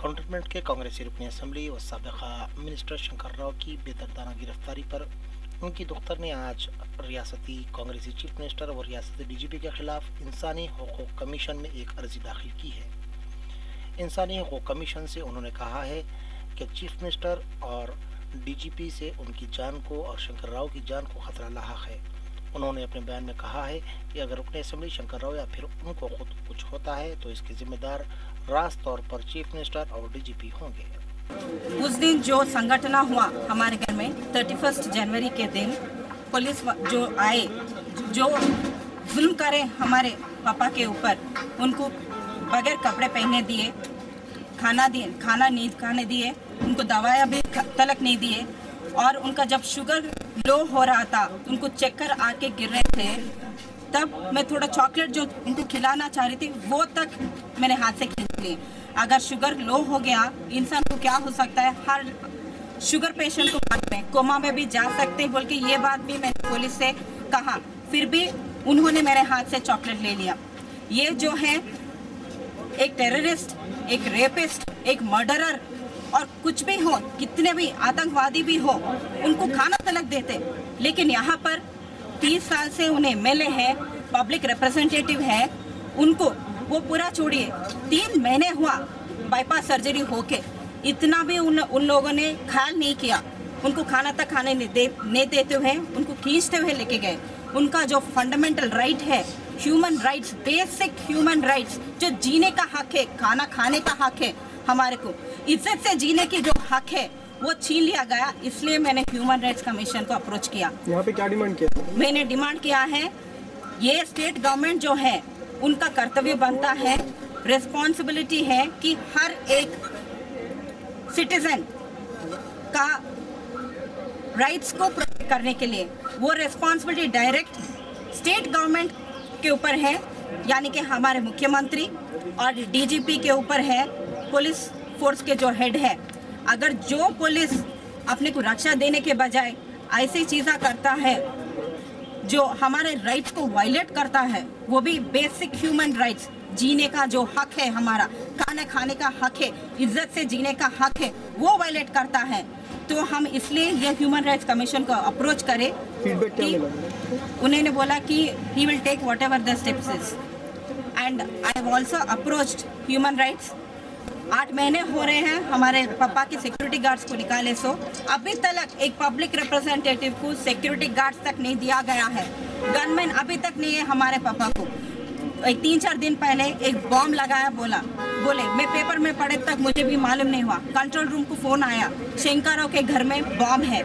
Cantonment के कांग्रेसी रुकनी assembly व साबिक़ा मिनिस्टर शंकर राव की बेदर्दाना गिरफ्तारी पर उनकी दफ्तर ने आज रियासती कांग्रेसी चीफ मिनिस्टर और रियासती डीजीपी के खिलाफ इंसानी हकूक़ कमीशन में एक अर्जी दाखिल की है। इंसानी हकूक़ कमीशन से उन्होंने कहा है कि चीफ मिनिस्टर और डीजीपी से उनकी जान को और शंकर राव की जान को खतरा लाहक है। उन्होंने अपने बयान में कहा है कि अगर रुकने असम्बली शंकर राव या फिर उनको खुद कुछ होता है तो इसके जिम्मेदार रास्त तौर पर चीफ मिनिस्टर और डीजीपी होंगे। उस दिन जो संगठना हुआ हमारे घर में 31 जनवरी के दिन पुलिस जो आए, जो जुल्म करे हमारे पापा के ऊपर, उनको बगैर कपड़े पहने दिए, खाना नहीं खाने दिए, उनको दवाइयाँ भी तलक नहीं दिए, और उनका जब शुगर लो हो रहा था, उनको चक्कर आके गिर रहे थे, तब मैं थोड़ा चॉकलेट जो उनको खिलाना चाह रही थी वो तक मैंने हाथ से खींच ली। अगर शुगर लो हो गया इंसान को क्या हो सकता है, हर शुगर पेशेंट को बाद में कोमा में भी जा सकते हैं बोल के ये बात भी मैंने पुलिस से कहा, फिर भी उन्होंने मेरे हाथ से चॉकलेट ले लिया। ये जो है एक टेररिस्ट, एक रेपिस्ट, एक मर्डरर और कुछ भी हो, कितने भी आतंकवादी भी हो, उनको खाना तलक देते। लेकिन यहाँ पर 30 साल से उन्हें एमएलए है, पब्लिक रिप्रेजेंटेटिव है, उनको वो पूरा छोड़िए 3 महीने हुआ बाईपास सर्जरी होके, इतना भी उन लोगों ने ख्याल नहीं किया। उनको खाना तक खाने नहीं देते हुए उनको खींचते हुए लेके गए। उनका जो फंडामेंटल राइट है, human rights, basic human rights, जो जीने का हक है, खाना खाने का हक है, हमारे को इज्जत से जीने की जो हक है वो छीन लिया गया। इसलिए मैंने ह्यूमन राइट्स कमीशन को अप्रोच किया। यहाँ पे क्या डिमांड किया? मैंने डिमांड किया है, ये स्टेट गवर्नमेंट जो है उनका कर्तव्य बनता है, रिस्पॉन्सिबिलिटी है कि हर एक सिटीजन का राइट्स को प्रोटेक्ट करने के लिए वो रिस्पॉन्सिबिलिटी डायरेक्ट स्टेट गवर्नमेंट के ऊपर है, यानी कि हमारे मुख्यमंत्री और डीजीपी के ऊपर है, पुलिस फोर्स के जो हेड है। अगर जो पुलिस अपने को रक्षा देने के बजाय ऐसी चीज़ें करता है जो हमारे राइट्स को वायलेट करता है, वो भी बेसिक ह्यूमन राइट्स, जीने का जो हक है, हमारा खाना खाने का हक है, इज्जत से जीने का हक है, वो वायलेट करता है, तो हम इसलिए ये ह्यूमन राइट्स कमीशन को अप्रोच करें। फीडबैक क्या मिला? उन्होंने बोला कि he will take whatever the steps is, and I have also approached human rights. 8 महीने हो रहे हैं हमारे पापा के सिक्योरिटी गार्ड्स को निकाले, सो अभी तक एक पब्लिक रिप्रेजेंटेटिव को सिक्योरिटी गार्ड्स तक नहीं दिया गया है। गनमैन अभी तक नहीं है हमारे पापा को। 3-4 दिन पहले एक बॉम्ब लगाया, बोले मैं पेपर में पढ़े तक मुझे भी मालूम नहीं हुआ। कंट्रोल रूम को फोन आया, शंकर राव के घर में बॉम्ब है।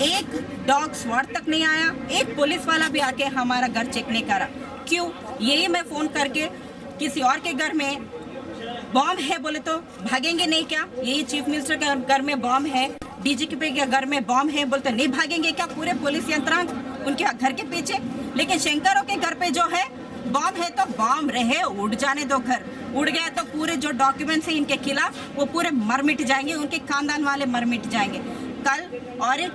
एक डॉग स्वाट तक नहीं आया, एक पुलिस वाला भी आके हमारा घर चेक नहीं करा। क्यों? यही मैं फोन करके किसी और के घर में बॉम्ब है बोले तो भागेंगे नहीं क्या? यही चीफ मिनिस्टर के घर में बॉम्ब है, डीजीपी के घर में बॉम्ब है बोलते नहीं भागेंगे क्या पूरे पुलिस यंत्रांग उनके घर के पीछे? लेकिन शंकरों के घर पे जो है बॉम्ब है तो बॉम्ब रहे, उड़ जाने दो। घर उड़ गया तो पूरे जो डॉक्यूमेंट्स है इनके खिलाफ वो पूरे मर मिट जाएंगे, उनके खानदान वाले मर मिट जाएंगे। कल और एक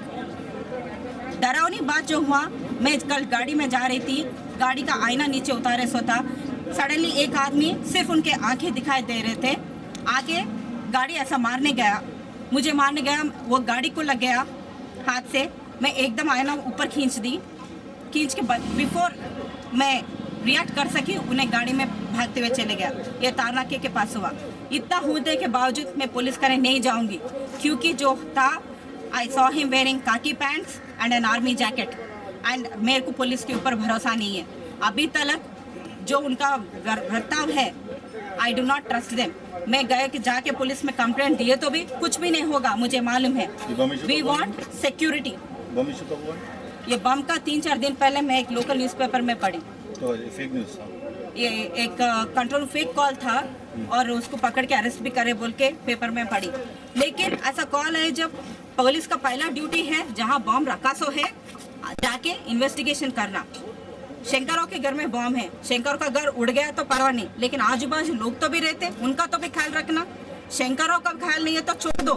डरावनी बात जो हुआ, मैं कल गाड़ी में जा रही थी, गाड़ी का आईना नीचे उतारे सो था, सडनली एक आदमी सिर्फ उनके आंखें दिखाई दे रहे थे, आके गाड़ी ऐसा मारने गया, मुझे मारने गया, वो गाड़ी को लग गया हाथ से। मैं एकदम आईना ऊपर खींच के बिफोर मैं रिएक्ट कर सकी, उन्हें गाड़ी में भागते हुए चले गया। ये तारनाके के पास हुआ। इतना होने के बावजूद मैं पुलिस करने नहीं जाऊंगी, क्योंकि जो था आई सॉ हिम वेयरिंग काकी pants and an army jacket, and मेरे को पुलिस के ऊपर भरोसा नहीं है। अभी तक जो उनका बर्ताव है, I do not trust them. मैं गए कि जाके पुलिस में कंप्लेंट दिए तो भी कुछ भी नहीं होगा, मुझे मालूम है। We want security. ये बम का 3-4 दिन पहले मैं एक लोकल न्यूज़पेपर में पढ़ी, तो फेक न्यूज़ था, ये एक कंट्रोल फेक कॉल था और उसको पकड़ के अरेस्ट भी करे बोल के पेपर में पढ़ी। लेकिन ऐसा कॉल है जब पुलिस का पहला ड्यूटी है जहाँ बॉम्ब रखा सो है जाके इन्वेस्टिगेशन करना। शंकर के घर में बॉम्ब है, शंकर का घर उड़ गया तो परवाह नहीं, लेकिन आजू बाजू लोग तो भी रहते, उनका तो भी ख्याल रखना। शंकर का ख्याल नहीं है तो छोड़ दो,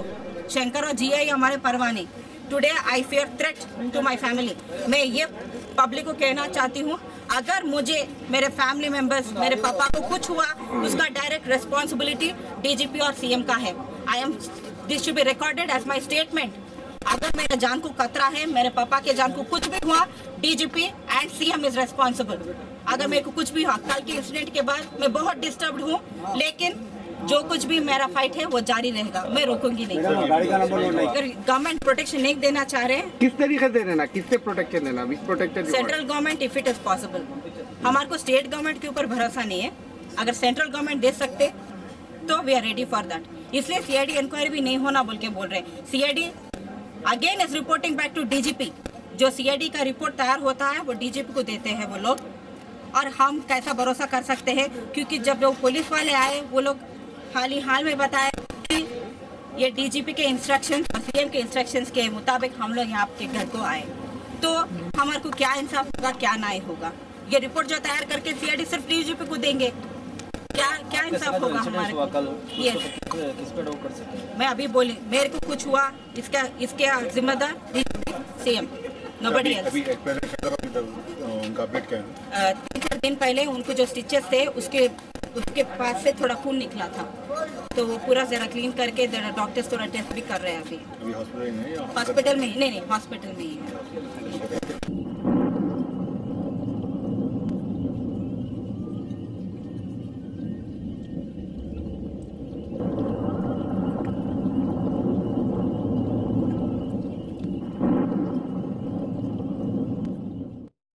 शंकर जी आई हमारे परवाह नहीं। Today I fear threat to my family. मैं ये पब्लिक को कहना चाहती हूँ, अगर मुझे मेरे फैमिली मेंबर्स मेरे पापा को कुछ हुआ उसका डायरेक्ट रिस्पॉन्सिबिलिटी डीजीपी और सीएम का है। This should be recorded as my statement. अगर मेरे जान को खतरा है, मेरे पापा के जान को कुछ भी हुआ, DGP and CM is responsible. अगर मेरे को कुछ भी हुआ, कल के इंसिडेंट के बाद मैं बहुत डिस्टर्ब्ड हूँ, लेकिन जो कुछ भी मेरा फाइट है वो जारी रहेगा, मैं रोकूंगी नहीं। अगर गवर्नमेंट प्रोटेक्शन नहीं देना चाह रहे हैं, किस तरीके से देना, किससे प्रोटेक्शन देना, which protected central government if it is possible. हमारे को स्टेट गवर्नमेंट के ऊपर भरोसा नहीं है। अगर सेंट्रल गवर्नमेंट दे सकते तो we are ready for that. इसलिए सीआईडी इंक्वायरी भी नहीं होना बोल के बोल रहे हैं। CID again is reporting back to DGP. जो सीआईडी का रिपोर्ट तैयार होता है वो डीजीपी को देते हैं वो लोग, और हम कैसा भरोसा कर सकते हैं? क्योंकि जब लोग पुलिस वाले आए वो लोग हाल में बताया कि ये डीजीपी के इंस्ट्रक्शन और सीएम के इंस्ट्रक्शंस के मुताबिक हम लोग यहाँ आपके घर को आए, तो हमारे को क्या इंसाफ होगा, क्या न्याय होगा? ये रिपोर्ट जो तैयार करके सीआईडी सिर्फ डीजीपी को देंगे, क्या इंसाफ होगा हमारे को? ये किस पे डाउट कर सकते हैं? मैं अभी बोली, मेरे को कुछ हुआ, इसके जिम्मेदार डीजीपी सीएम, नोबडी एल्स। उनका अपडेट क्या है? 3-4 दिन पहले उनको जो स्टिचेस थे उसके पास से थोड़ा खून निकला था, तो वो पूरा जरा क्लीन करके डॉक्टर्स थोड़ा टेस्ट भी कर रहे हैं अभी। हॉस्पिटल में हॉस्पिटल में नहीं, हॉस्पिटल में ही है।